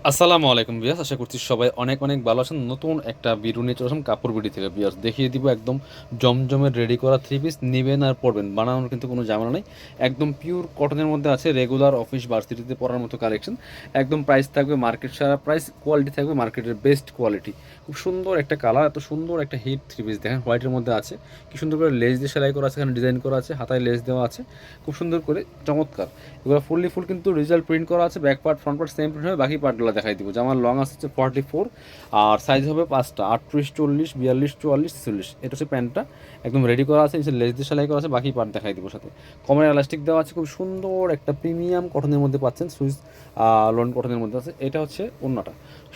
আসসালামু আলাইকুম বিয়াস, আশা করছি সবাই অনেক অনেক ভালো আছেন। নতুন একটা ভিডিও নিয়ে চলে আসলাম কাপড় বিডি থেকে। বিয়াস দেখিয়ে দিব একদম জমজমের রেডি করা থ্রি পিস, নেবেন আর পরবেন, বানানোর কিন্তু কোনো ঝামেলা নেই। একদম পিওর কটনের মধ্যে আছে, রেগুলার অফিস ভার্সিটিতে পরার মতো কালেকশন। একদম প্রাইস থাকবে মার্কেট সারা প্রাইস, কোয়ালিটি থাকবে মার্কেটের বেস্ট কোয়ালিটি। খুব সুন্দর একটা কালার, এত সুন্দর একটা হিট থ্রি পিস দেখেন, হোয়াইটের মধ্যে আছে। কি সুন্দর করে লেস দিয়ে সেলাই করা আছে, এখানে ডিজাইন করা আছে, হাতায় লেস দেওয়া আছে, খুব সুন্দর করে চমৎকার। এগুলো ফুল কিন্তু রেজাল্ট প্রিন্ট করা আছে, back part front part same print হবে, বাকি পার্টগুলো দেখাই দিব। জামার লং আছে হচ্ছে 44, আর সাইজ হবে 5টা, 38, 40, 42, 44, 46। এটা হচ্ছে প্যান্টটা একদম রেডি করা আছে, নিচে লেস দিয়ে সেলাই করা আছে, বাকি পার্ট দেখাই দিব সাথে। কমের এলাস্টিক দেওয়া আছে, খুব সুন্দর একটা প্রিমিয়াম কটনের মধ্যে পাচ্ছেন, সুইস লোন কটনের মধ্যে আছে। এটা হচ্ছে ওন্নাটা,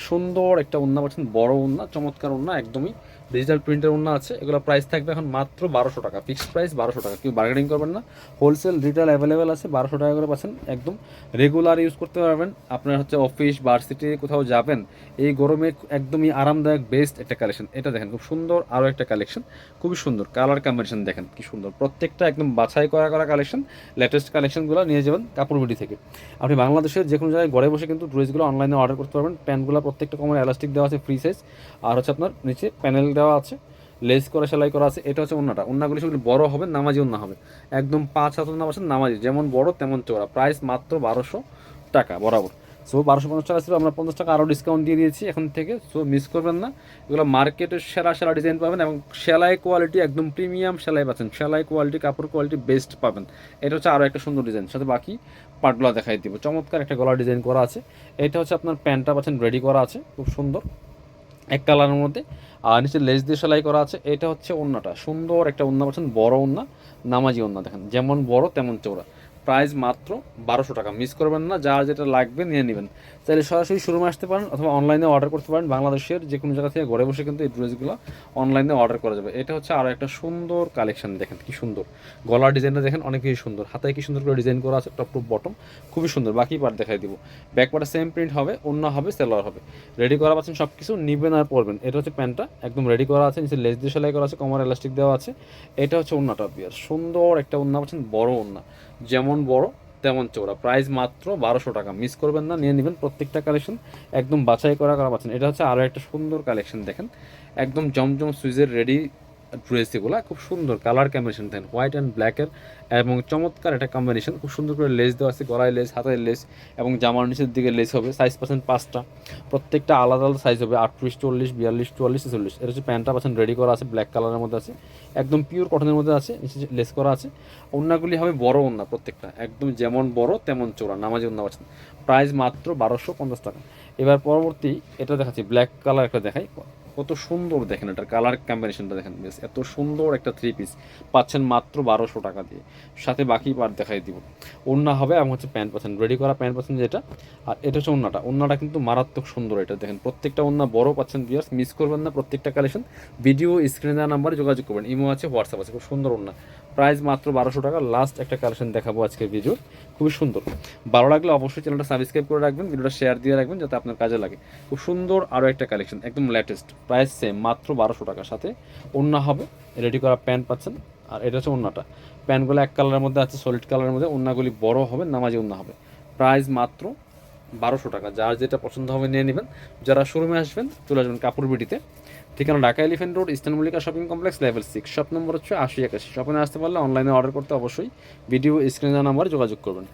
সুন্দর একটা ওন্না পাচ্ছেন, বড় ওন্না, চমৎকার ওন্না, একদমই ডিজিটাল প্রিন্টের ওন্না আছে। এগুলো প্রাইস থাকবে এখন মাত্র 1200 টাকা, ফিক্সড প্রাইস 1200 টাকা, কেউ বার্গেনিং করবেন না। হোলসেল রিটেল অ্যাভেলেবেল আছে, 1200 টাকা করে পাচ্ছেন। একদম রেগুলার ইউজ করতে পারবেন, আপনার হচ্ছে অফিস ভার্সিটি কোথাও যাবেন এই গরমে, একদমই আরামদায়ক বেস্ট একটা কালেকশন। এটা দেখেন খুব সুন্দর, আরও একটা কালেকশন, খুবই সুন্দর কালার কম্বিনেশন দেখেন কি সুন্দর, প্রত্যেকটা একদম বাছাই করা কালেকশন। লেটেস্ট কালেকশনগুলো নিয়ে যাবেন কাপড় বিডি থেকে। আপনি বাংলাদেশের যে কোনো জায়গায় ঘরে বসে কিন্তু ড্রেসগুলো অনলাইনে অর্ডার করতে পারবেন। প্যান্টগুলো প্রত্যেকটা কমন এলাস্টিক দেওয়া আছে, ফ্রি সাইজ, আর হচ্ছে আপনার নিচে প্যানেল দেওয়া আছে, লেস করে সেলাই করা আছে। এটা হচ্ছে ওন্নাটা, ওন্নাগুলি সেগুলি বড় হবে, নামাজি ওন্না হবে, একদম 5 হাত ওন্না পাচ্ছেন, নামাজি, যেমন বড় তেমন চওড়া। প্রাইস মাত্র 1200 টাকা বরাবর। সো 1250 টাকা ছিল, আমরা 50 টাকা আরও ডিসকাউন্ট দিয়ে দিয়েছি এখন থেকে, সো মিস করবেন না। এগুলো মার্কেটের সেরা সেরা ডিজাইন পাবেন, এবং সেলাই কোয়ালিটি একদম প্রিমিয়াম সেলাই পাচ্ছেন, সেলাই কোয়ালিটি কাপড় কোয়ালিটি বেস্ট পাবেন। এটা হচ্ছে আরও একটা সুন্দর ডিজাইন, সাথে বাকি পার্টগুলো দেখাই দিব। চমৎকার একটা গলার ডিজাইন করা আছে। এটা হচ্ছে আপনার প্যান্টটা পাচ্ছেন রেডি করা আছে, খুব সুন্দর এক কালারের মধ্যে, আর নিচে লেস দিয়ে সেলাই করা আছে। এটা হচ্ছে ওন্নাটা, সুন্দর একটা ওন্না পাচ্ছেন, বড় ওন্না, নামাজি ওন্না দেখেন, যেমন বড় তেমন চওড়া। প্রাইস মাত্র 1200 টাকা, মিস করবেন না, যার যেটা লাগবে নিয়ে নেবেন। চাইলে সরাসরি শোরুমে আসতে পারেন, অথবা অনলাইনে অর্ডার করতে পারেন। বাংলাদেশের যে কোনো জায়গা থেকে ঘরে বসে কিন্তু এই ড্রেসগুলো অনলাইনে অর্ডার করা যাবে। এটা হচ্ছে আরও একটা সুন্দর কালেকশন দেখেন কি সুন্দর, গলার ডিজাইনটা দেখেন অনেক বেশি সুন্দর, হাতায় কি সুন্দর করে ডিজাইন করা আছে, টপ টু বটম খুবই সুন্দর। বাকি পার্ট দেখাই দিব, ব্যাক পার্টে সেম প্রিন্ট হবে, ওন্না হবে, সেলোয়ার হবে, রেডি করা পাচ্ছেন, সব কিছু নিবেন আর পরবেন। এটা হচ্ছে প্যান্টটা একদম রেডি করা আছে, নিচে লেস দিয়ে সেলাই করা আছে, কমার এলাস্টিক দেওয়া আছে। এটা হচ্ছে ওন্নাটা, বিয়ার সুন্দর একটা ওন্না পাচ্ছেন, বড় ওন্না, যেমন বড় তেমন চওড়া। প্রাইস মাত্র 1200 টাকা, মিস করবেন না, নিয়ে নেবেন প্রত্যেকটা কালেকশন, একদম বাছাই করা পাচ্ছেন। এটা হচ্ছে আরও একটা সুন্দর কালেকশন দেখেন, একদম জমজম সুইজের রেডি ড্রেস, এগুলো খুব সুন্দর কালার কম্বিনেশন দেন, হোয়াইট অ্যান্ড ব্ল্যাকের, এবং চমৎকার একটা কম্বিনেশন। খুব সুন্দর করে লেস দেওয়া আছে, গলায় লেস, হাতের লেস, এবং জামার নিচের দিকে লেস হবে। সাইজ পাচ্ছেন 5টা, প্রত্যেকটা আলাদা আলাদা সাইজ হবে, 38, 40, 42, 44, 46। এটা হচ্ছে প্যান্টটা পাচ্ছেন রেডি করা আছে, ব্ল্যাক কালারের মধ্যে আছে, একদম পিওর কটনের মধ্যে আছে, নিচে লেস করা আছে। ওন্নাগুলি হবে বড় ওন্না, প্রত্যেকটা একদম যেমন বড় তেমন চওড়া, নামাজি ওন্না পাচ্ছেন। প্রাইস মাত্র 1250 টাকা। এবার পরবর্তী এটা দেখাচ্ছি, ব্ল্যাক কালার একটা দেখাই, কত সুন্দর দেখেন, এটার কালার কম্বিনেশনটা দেখেন, বেশ এত সুন্দর একটা থ্রি পিস পাচ্ছেন মাত্র 1200 টাকা দিয়ে, সাথে বাকি পার্ট দেখাই দিব। ওন্না হবে এবং হচ্ছে প্যান্ট পাচ্ছেন, রেডি করা প্যান্ট পাচ্ছেন যেটা। আর এটা হচ্ছে ওন্নাটা, ওন্নাটা কিন্তু মারাত্মক সুন্দর। এটা দেখেন প্রত্যেকটা ওন্না বড় পাচ্ছেন, ভিউয়ার্স মিস করবেন না। প্রত্যেকটা কালেকশন ভিডিও স্ক্রিনে দেওয়া নাম্বারে যোগাযোগ করবেন, ইমো আছে, হোয়াটসঅ্যাপ আছে। খুব সুন্দর ওন্না, প্রাইস মাত্র 1200 টাকা। লাস্ট একটা কালেকশন দেখাবো আজকের ভিডিও, খুবই সুন্দর। ভালো লাগলে অবশ্যই চ্যানেলটা সাবস্ক্রাইব করে রাখবেন, ভিডিওটা শেয়ার দিয়ে রাখবেন যাতে আপনার কাজে লাগে। খুব সুন্দর আরও একটা কালেকশন, একদম লেটেস্ট, প্রাইস সেম মাত্র 1200 টাকা, সাথে ওন্না হবে, রেডি করা প্যান্ট পাচ্ছেন। আর এটা হচ্ছে ওন্নাটা, প্যান্টগুলো এক কালারের মধ্যে আছে, সলিড কালারের মধ্যে, ওন্নাগুলি বড় হবে, নামাজি ওন্না হবে। প্রাইস মাত্র 1200 টাকা, যার যেটা পছন্দ হবে নিয়ে নেবেন। যারা শোরুমে আসবেন চলে আসবেন কাপড় বিডিতে, ঠিকানা Dhaka elephant road, eastern Mallika shopping complex, level 6, shop number হচ্ছে 8081। শপিংয়ে আসতে পারলে অনলাইনে অর্ডার করতে অবশ্যই ভিডিও স্ক্রিনে নাম্বারে যোগাযোগ করবেন।